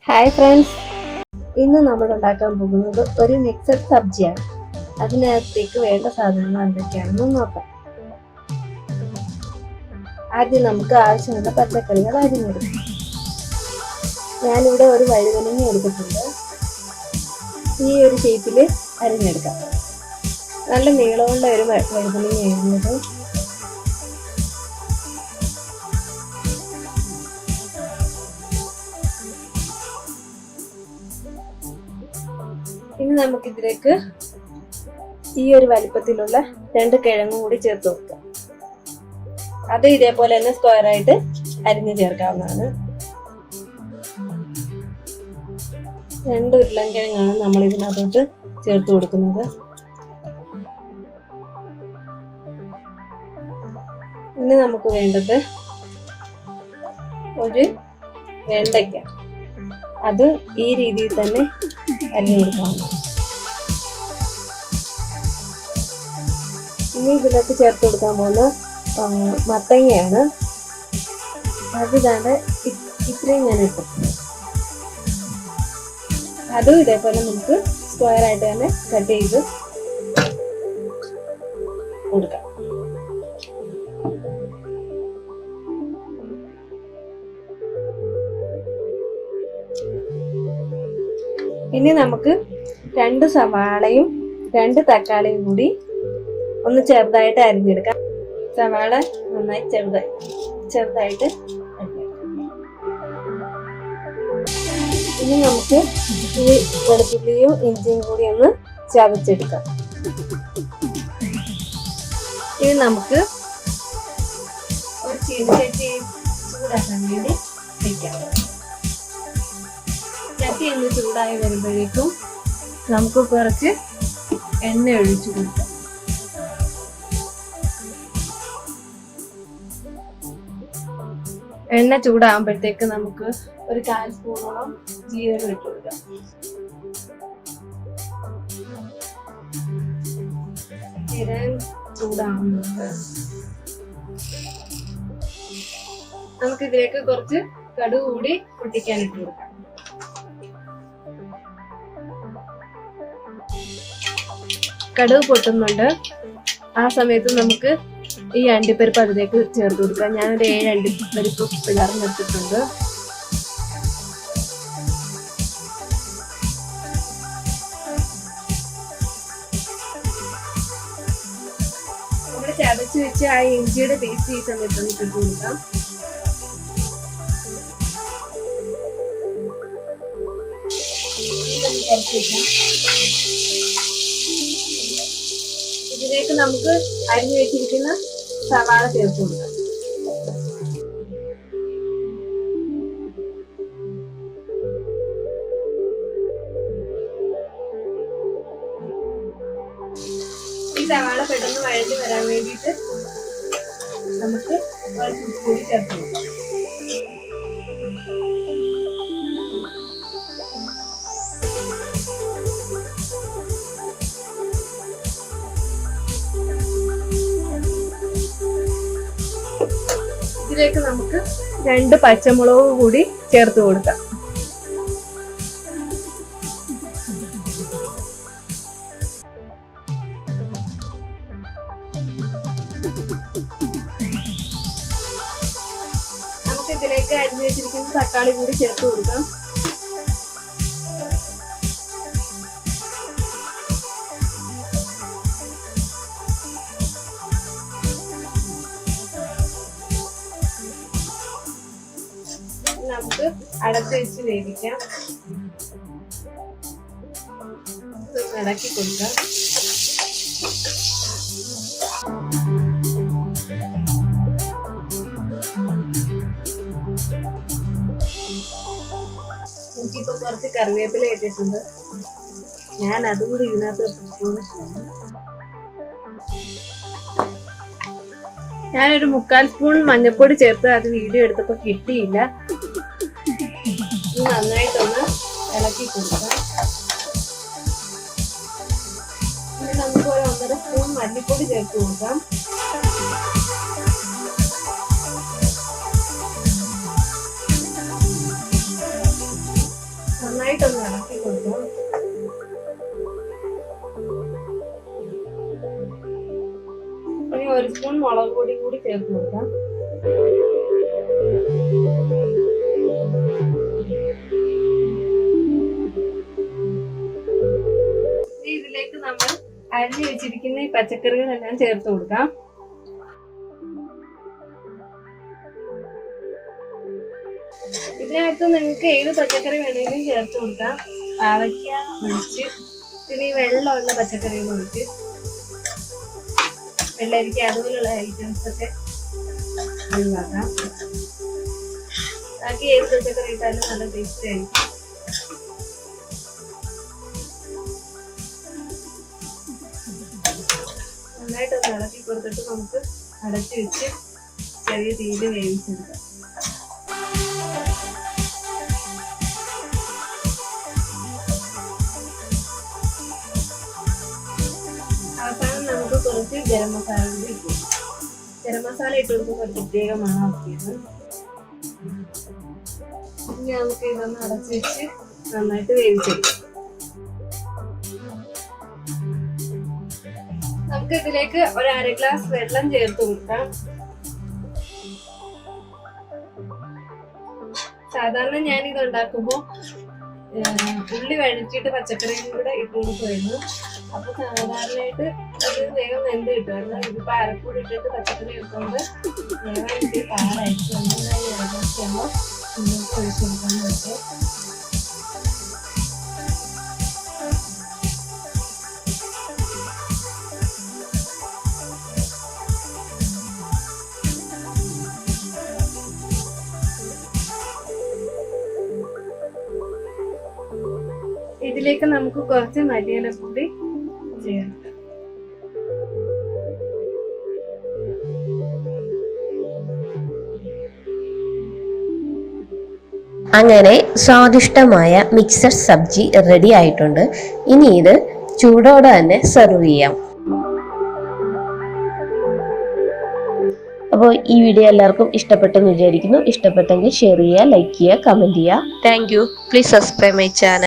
Hi friends, ഇന്ന് നമ്മൾ ഉണ്ടാക്കാൻ പോകുന്നത് ഒരു മിക്സഡ് സബ്ജിയാണ്. അതിനകത്തേക്ക് വേണ്ട സാധനങ്ങൾ എന്തൊക്കെയാണെന്ന് നോക്കാം. ആദ്യം നമുക്ക് ആവശ്യമുള്ള പച്ചക്കറികൾ അരിഞ്ഞെടുക്കാം. ഞാനിവിടെ ഒരു വഴുതനങ്ങ എടുത്തിട്ടുണ്ട്. ഈ ഒരു ഷേപ്പിൽ അരിഞ്ഞെടുക്കാം. നല്ല നീളമുള്ള ഒരു വഴുതനങ്ങ ആയിരുന്നത്. ഇനി നമുക്കിതിലേക്ക് ഈ ഒരു വലിപ്പത്തിലുള്ള 2 കിഴങ്ങും കൂടി ചേർത്ത് കൊടുക്കാം. അത് ഇതേപോലെ തന്നെ സ്ക്വയർ ആയിട്ട് അരിഞ്ഞ് ചേർക്കാവുന്നതാണ്. 2 ഉരുളൻകിഴങ്ങാണ് നമ്മൾ ഇതിനകത്തോട്ട് ചേർത്ത് കൊടുക്കുന്നത്. ഇനി നമുക്ക് വേണ്ടത് ഒരു വെണ്ടയ്ക്ക. അത് ഈ രീതിയിൽ തന്നെ അരിഞ്ഞെടുക്കാവുന്നതാണ്. ഇനി ഇതിലേക്ക് ചേർത്ത് കൊടുക്കാൻ പോകുന്ന മത്തങ്ങയാണ്. അത് ഇത്രയും ഞാൻ ഇട്ടു. അതും ഇതേപോലെ നമുക്ക് സ്ക്വയർ ആയിട്ട് തന്നെ കട്ട് ചെയ്ത് കൊടുക്കാം. ഇനി നമുക്ക് 2 സവാളയും 2 തക്കാളിയും കൂടി ഒന്ന് ചെറുതായിട്ട് അരിഞ്ഞെടുക്കാം. സവാള നന്നായി ചെറുതായിട്ട് അരിഞ്ഞെടുക്കാം. ഇനി നമുക്ക് ഈ വെളുത്തുള്ളിയും ഇഞ്ചിയും കൂടി ഒന്ന് ചതച്ചെടുക്കാം. ഇനി നമുക്ക് ഒരു ചീനച്ചട്ടി ചൂടാക്കാൻ വേണ്ടി വയ്ക്കാം. ചട്ടി ഒന്ന് ചൂടായി വരുമ്പോഴേക്കും നമുക്ക് കുറച്ച് എണ്ണ ഒഴിച്ചു കൊടുക്കാം. എണ്ണ ചൂടാകുമ്പോഴത്തേക്ക് നമുക്ക് ഒരു 1/4 സ്പൂണോളം ജീരകം ഇട്ട് കൊടുക്കാം. ജീരകം ചൂടാകുന്നുണ്ട്. നമുക്ക് ഇതിലേക്ക് കുറച്ച് കടുക് കൂടി പൊട്ടിക്കാൻ ഇട്ട് കൊടുക്കാം. കടുക് പൊട്ടുന്നുണ്ട്. ആ സമയത്ത് നമുക്ക് ഈ അണ്ടിപ്പരിപ്പ് അതിലേക്ക് ചേർത്ത് കൊടുക്കാം. ഞാനൊരു 7 അണ്ടിപ്പരിപ്പ് പിളർന്നെടുത്തിട്ടുണ്ട്. നമ്മൾ ചതച്ച് വെച്ച് ആ ഇഞ്ചിയുടെ പേസ്റ്റ് ഈ സമയത്ത് ഒന്ന് ഇട്ട് കൊടുക്കാം. ഇതിലേക്ക് നമുക്ക് അരിഞ്ഞു വെച്ചിരിക്കുന്ന സവാള ചേർത്ത് കൊടുക്കാം. ഈ സവാള പെട്ടെന്ന് വഴഞ്ഞു വരാൻ വേണ്ടിയിട്ട് നമുക്ക് കുറച്ച് ഉപ്പ് കൂടി ചേർത്ത് കൊടുക്കാം. ഇതിലേക്ക് നമുക്ക് 2 പച്ചമുളക് കൂടി ചേർത്ത് കൊടുക്കാം. നമുക്ക് ഇതിലേക്ക് അരിഞ്ഞു വെച്ചിരിക്കുന്ന തക്കാളി കൂടി ചേർത്ത് കൊടുക്കാം. നമുക്ക് അടച്ച് വെച്ച് വേവിക്കാം. ഇളക്കി കൊടുക്കാം. എനിക്കിപ്പോ കുറച്ച് കറിവേപ്പില ഇട്ടിട്ടുണ്ട്. ഞാൻ അതുകൂടി ഇതിനകത്ത് ഞാനൊരു 1/4 സ്പൂൺ മഞ്ഞൾപ്പൊടി ചേർത്ത് അത് വീഡിയോ എടുത്തപ്പോ കിട്ടിയില്ല. നന്നായിട്ടൊന്ന് ഇളക്കി കൊടുക്കാം. ഇനി നമുക്ക് ഒരു 1.5 സ്പൂൺ മല്ലിപ്പൊടി ചേർത്ത് കൊടുക്കാം. നന്നായിട്ടൊന്ന് ഇളക്കി കൊടുക്കാം. ഇനി 1 സ്പൂൺ മുളക് പൊടി കൂടി ചേർത്ത് കൊടുക്കാം. ഇതിലേക്ക് നമ്മൾ അരിഞ്ഞു വെച്ചിരിക്കുന്ന ഈ പച്ചക്കറികളെല്ലാം ചേർത്ത് കൊടുക്കാം. ഇതിനകത്ത് നിങ്ങൾക്ക് ഏത് പച്ചക്കറി വേണമെങ്കിലും ചേർത്ത് കൊടുക്കാം. പാവയ്ക്ക ഒഴിച്ച്, പിന്നെ ഈ വെള്ളമുള്ള പച്ചക്കറികൾ ഒഴിച്ച്, വെള്ളരിക്ക അതുപോലുള്ള ഐറ്റംസ് ഒക്കെ ഒഴിവാക്കാം. ബാക്കി ഏത് പച്ചക്കറി ഇട്ടാലും നല്ല ടേസ്റ്റ് ആയിരിക്കും. നന്നായിട്ടൊന്ന് ഇളക്കി കൊടുത്തിട്ട് നമുക്ക് അടച്ചു വെച്ച് ചെറിയ തീയിൽ വേവിച്ചെടുക്കാം. അവസാനം നമുക്ക് കുറച്ച് ഗരം മസാല ഇട്ടു. ഗരം മസാല ഇട്ട് കൊടുക്കുമ്പോൾ ഒരു പ്രത്യേക മണമൊക്കെയാണ്. ഇനി നമുക്ക് ഇതൊന്ന് അടച്ചു വെച്ച് നന്നായിട്ട് വേവിച്ചെടുക്കാം. നമുക്ക് ഇതിലേക്ക് 1/2 ഗ്ലാസ് വെള്ളം ചേർത്ത് കൊടുക്കാം. സാധാരണ ഞാൻ ഇത് ഉണ്ടാക്കുമ്പോൾ ഉള്ളി വഴറ്റിയിട്ട് പച്ചക്കറിയും കൂടെ ഇട്ട് കൊടുക്കുമായിരുന്നു. അപ്പൊ സാധാരണയായിട്ട് അത് വേഗം വെന്ത് കിട്ടുമായിരുന്നു. ഇതിപ്പോ അരക്കൂടി ഇട്ടിട്ട് പച്ചക്കറി എടുക്കുമ്പോൾ വേഗം എനിക്ക് പാടായിരിക്കും. നന്നായി ഇറക്കുമ്പോൾ നിങ്ങൾക്ക് ഒഴിച്ചു കൊടുക്കാൻ പറ്റും. ഇതിലേക്ക് നമുക്ക് കുറച്ച് മല്ലിയില കൂടി ചേർക്കാം. അങ്ങനെ സ്വാദിഷ്ടമായ മിക്സഡ് സബ്ജി റെഡി ആയിട്ടുണ്ട്. ഇനി ഇത് ചൂടോടെ തന്നെ സെർവ് ചെയ്യാം. അപ്പോൾ ഈ വീഡിയോ എല്ലാവർക്കും ഇഷ്ടപ്പെട്ടെന്ന് വിചാരിക്കുന്നു. ഇഷ്ടപ്പെട്ടെങ്കിൽ ഷെയർ ചെയ്യുക, ലൈക്ക് ചെയ്യുക, കമന്റ് ചെയ്യുക. Thank you. Please subscribe my channel.